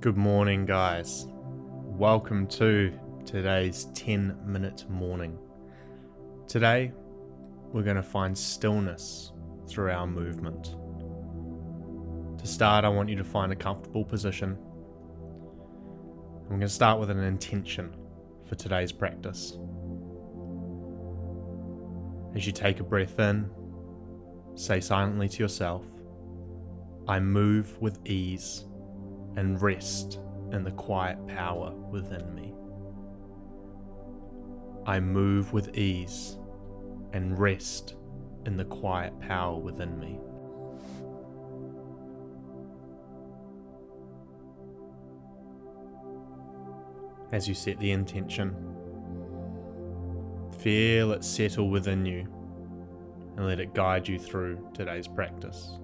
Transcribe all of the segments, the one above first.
Good morning, guys. Welcome to today's 10-minute morning. Today, we're going to find stillness through our movement. To start, I want you to find a comfortable position. I'm going to start with an intention for today's practice. As you take a breath in, say silently to yourself, I move with ease and rest in the quiet power within me. I move with ease and rest in the quiet power within me. As you set the intention, feel it settle within you and let it guide you through today's practice.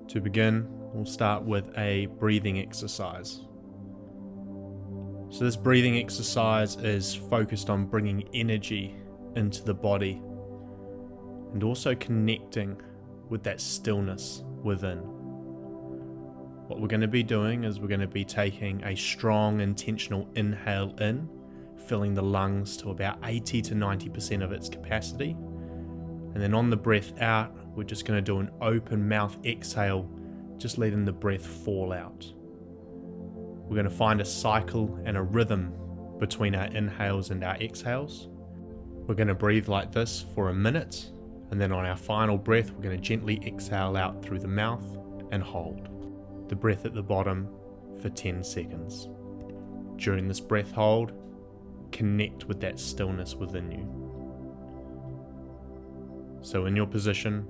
To begin, we'll start with a breathing exercise. So this breathing exercise is focused on bringing energy into the body and also connecting with that stillness within. What we're going to be doing is we're going to be taking a strong intentional inhale in, filling the lungs to about 80 to 90% of its capacity. And then on the breath out, we're just going to do an open mouth exhale, just letting the breath fall out. We're going to find a cycle and a rhythm between our inhales and our exhales. We're going to breathe like this for a minute, and then on our final breath, we're going to gently exhale out through the mouth and hold the breath at the bottom for 10 seconds. During this breath hold, connect with that stillness within you. So in your position,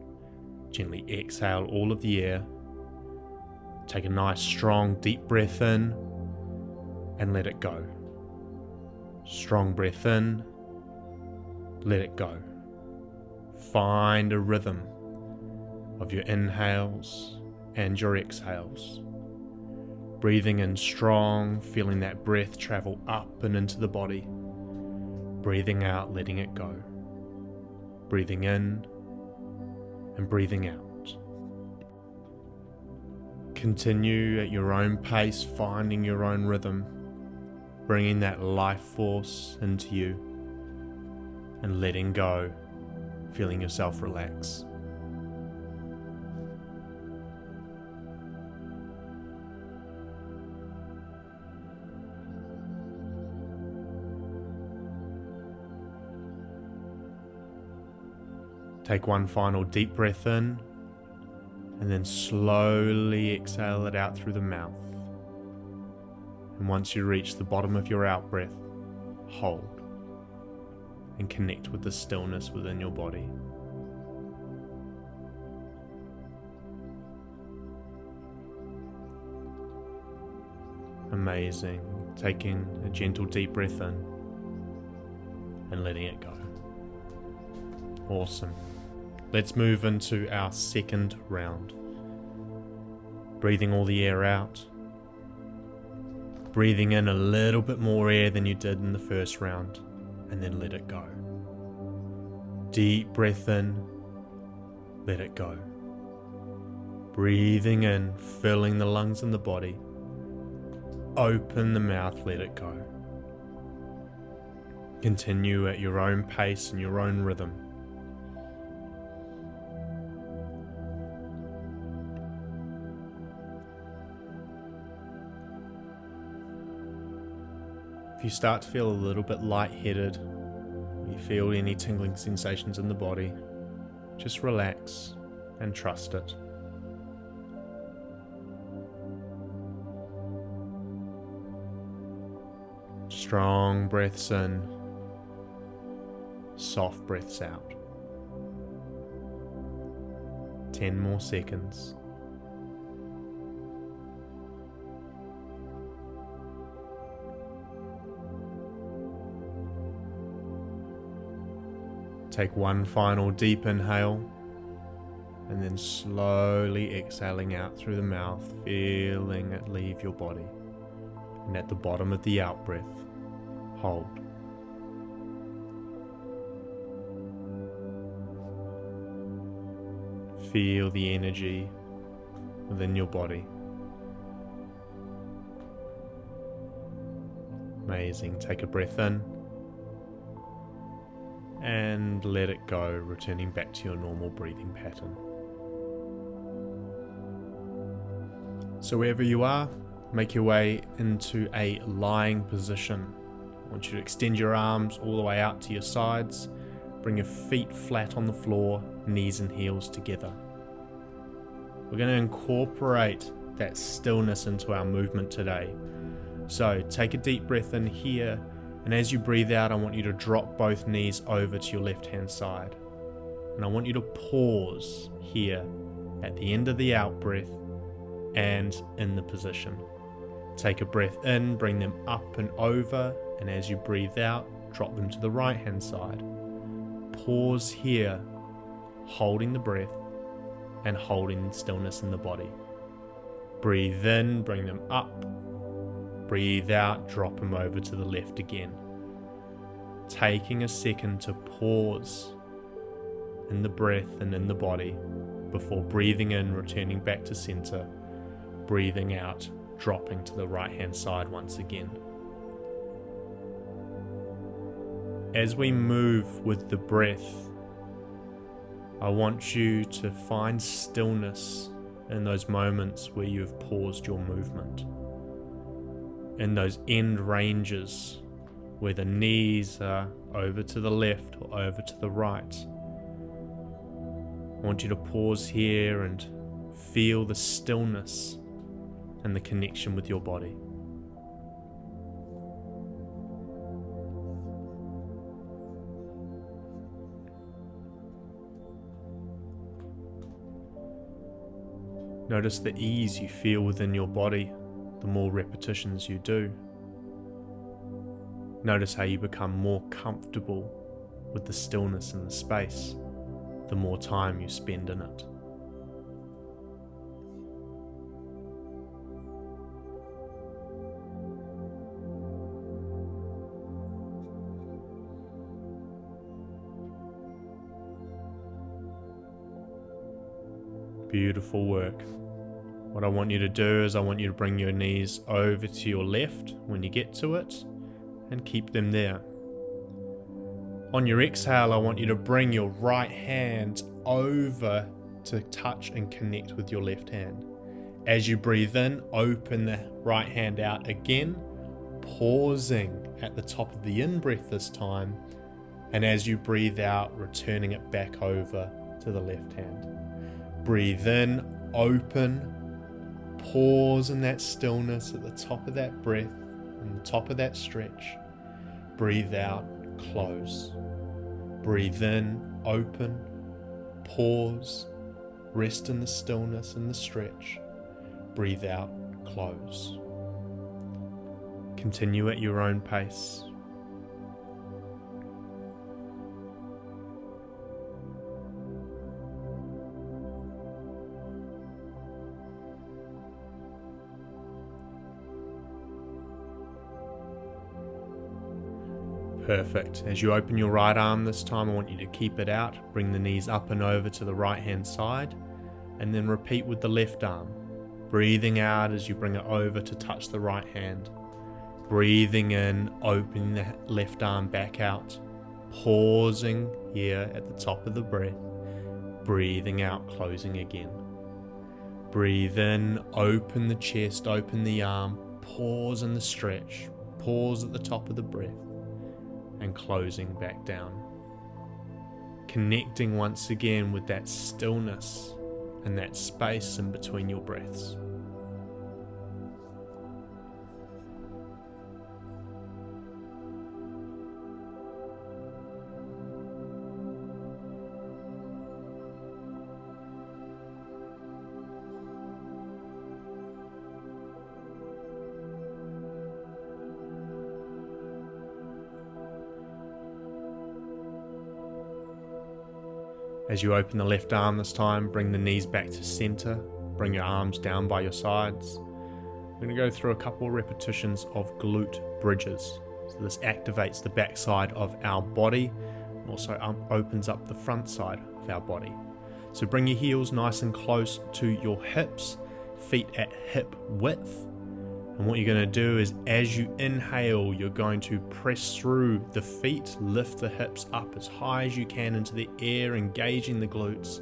gently exhale all of the air. Take a nice strong deep breath in and let it go. Strong breath in, let it go. Find a rhythm of your inhales and your exhales. Breathing in strong, feeling that breath travel up and into the body. Breathing out, letting it go. Breathing in and breathing out. Continue at your own pace, finding your own rhythm, bringing that life force into you and letting go, feeling yourself relax. Take one final deep breath in, and then slowly exhale it out through the mouth. And once you reach the bottom of your out breath, hold and connect with the stillness within your body. Amazing. Taking a gentle deep breath in and letting it go. Awesome. Let's move into our second round. Breathing all the air out. Breathing in a little bit more air than you did in the first round, and then let it go. Deep breath in, let it go. Breathing in, filling the lungs and the body. Open the mouth, let it go. Continue at your own pace and your own rhythm. If you start to feel a little bit lightheaded, you feel any tingling sensations in the body, just relax and trust it. Strong breaths in, soft breaths out. 10 more seconds. Take one final deep inhale and then slowly exhaling out through the mouth, feeling it leave your body. And at the bottom of the out breath, hold. Feel the energy within your body. Amazing. Take a breath in and let it go, returning back to your normal breathing pattern. So wherever you are, make your way into a lying position. I want you to extend your arms all the way out to your sides. Bring your feet flat on the floor, knees and heels together. We're going to incorporate that stillness into our movement today. So take a deep breath in here, and as you breathe out, I want you to drop both knees over to your left hand side. And I want you to pause here at the end of the out breath and in the position. Take a breath in, bring them up and over, and as you breathe out, drop them to the right hand side. Pause here, holding the breath and holding stillness in the body. Breathe in, bring them up. Breathe out, drop them over to the left again. Taking a second to pause in the breath and in the body before breathing in, returning back to center. Breathing out, dropping to the right hand side once again. As we move with the breath, I want you to find stillness in those moments where you have paused your movement. In those end ranges where the knees are over to the left or over to the right. I want you to pause here and feel the stillness and the connection with your body. Notice the ease you feel within your body the more repetitions you do. Notice how you become more comfortable with the stillness in the space the more time you spend in it. Beautiful work. What I want you to do is I want you to bring your knees over to your left when you get to it and keep them there. On your exhale, I want you to bring your right hand over to touch and connect with your left hand. As you breathe in, open the right hand out again, pausing at the top of the in-breath this time, and as you breathe out, returning it back over to the left hand. Breathe in, open, pause in that stillness at the top of that breath and the top of that stretch. Breathe out, close. Breathe in, open, pause, rest in the stillness and the stretch. Breathe out, close. Continue at your own pace. Perfect. As you open your right arm this time, I want you to keep it out. Bring the knees up and over to the right hand side, and then repeat with the left arm. Breathing out as you bring it over to touch the right hand. Breathing in, opening the left arm back out. Pausing here at the top of the breath. Breathing out, closing again. Breathe in, open the chest, open the arm. Pause in the stretch. Pause at the top of the breath. And closing back down. Connecting once again with that stillness and that space in between your breaths. As you open the left arm this time, bring the knees back to center. Bring your arms down by your sides. We're going to go through a couple of repetitions of glute bridges. So this activates the back side of our body and also opens up the front side of our body. So bring your heels nice and close to your hips, feet at hip width. And what you're going to do is, as you inhale, you're going to press through the feet, lift the hips up as high as you can into the air, engaging the glutes,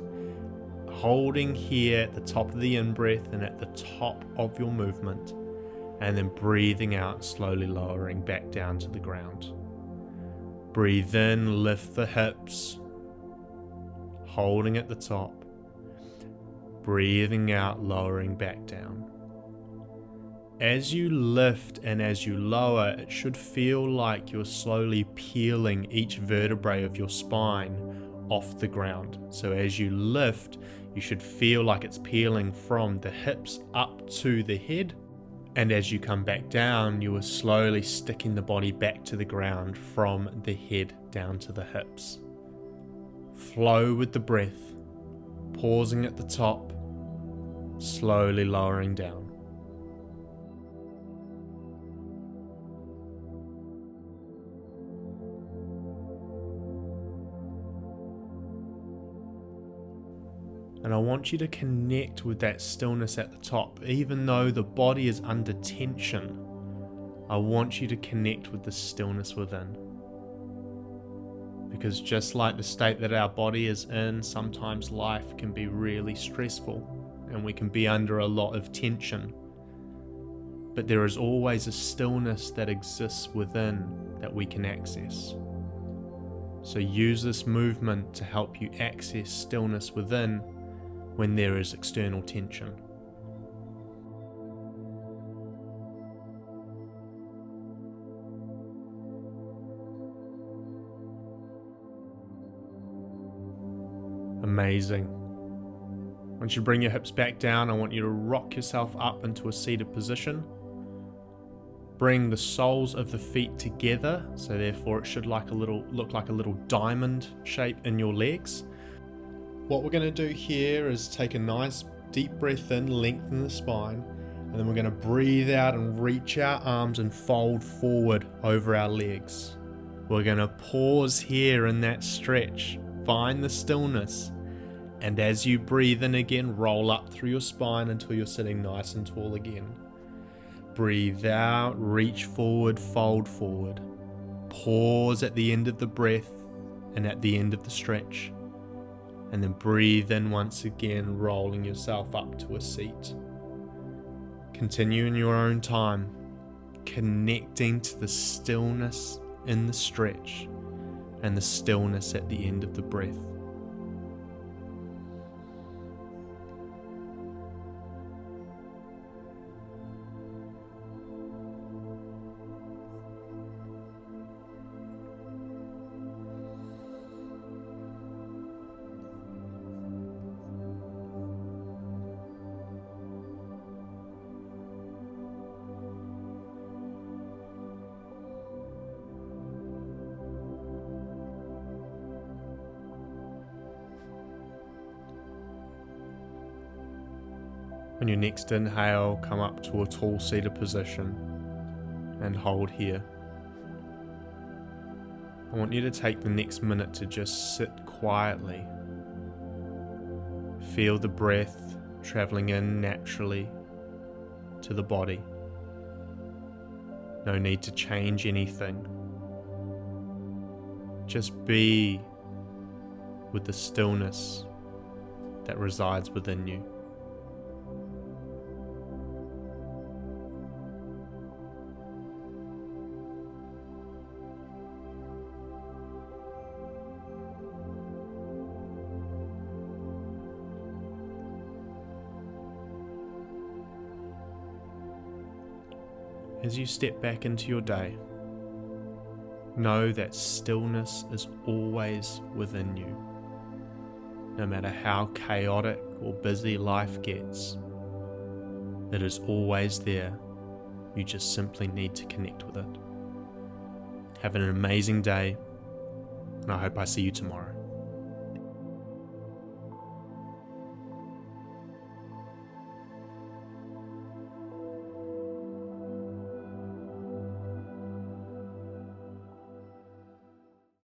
holding here at the top of the in-breath and at the top of your movement, and then breathing out, slowly lowering back down to the ground. Breathe in, lift the hips, holding at the top, breathing out, lowering back down. As you lift and as you lower, it should feel like you're slowly peeling each vertebrae of your spine off the ground. So as you lift, you should feel like it's peeling from the hips up to the head. And as you come back down, you are slowly sticking the body back to the ground from the head down to the hips. Flow with the breath, pausing at the top, slowly lowering down. And I want you to connect with that stillness at the top. Even though the body is under tension, I want you to connect with the stillness within. Because just like the state that our body is in, sometimes life can be really stressful and we can be under a lot of tension. But there is always a stillness that exists within that we can access. So use this movement to help you access stillness within when there is external tension. Amazing. Once you bring your hips back down, I want you to rock yourself up into a seated position. Bring the soles of the feet together, so therefore it should look like a little diamond shape in your legs. What we're going to do here is take a nice deep breath in, lengthen the spine, and then we're going to breathe out and reach our arms and fold forward over our legs. We're going to pause here in that stretch, find the stillness, and as you breathe in again, roll up through your spine until you're sitting nice and tall again. Breathe out, reach forward, fold forward. Pause at the end of the breath and at the end of the stretch. And then breathe in once again, rolling yourself up to a seat. Continue in your own time, connecting to the stillness in the stretch and the stillness at the end of the breath. On your next inhale, come up to a tall seated position and hold here. I want you to take the next minute to just sit quietly. Feel the breath traveling in naturally to the body. No need to change anything. Just be with the stillness that resides within you. As you step back into your day, know that stillness is always within you. No matter how chaotic or busy life gets, it is always there. You just simply need to connect with it. Have an amazing day, and I hope I see you tomorrow.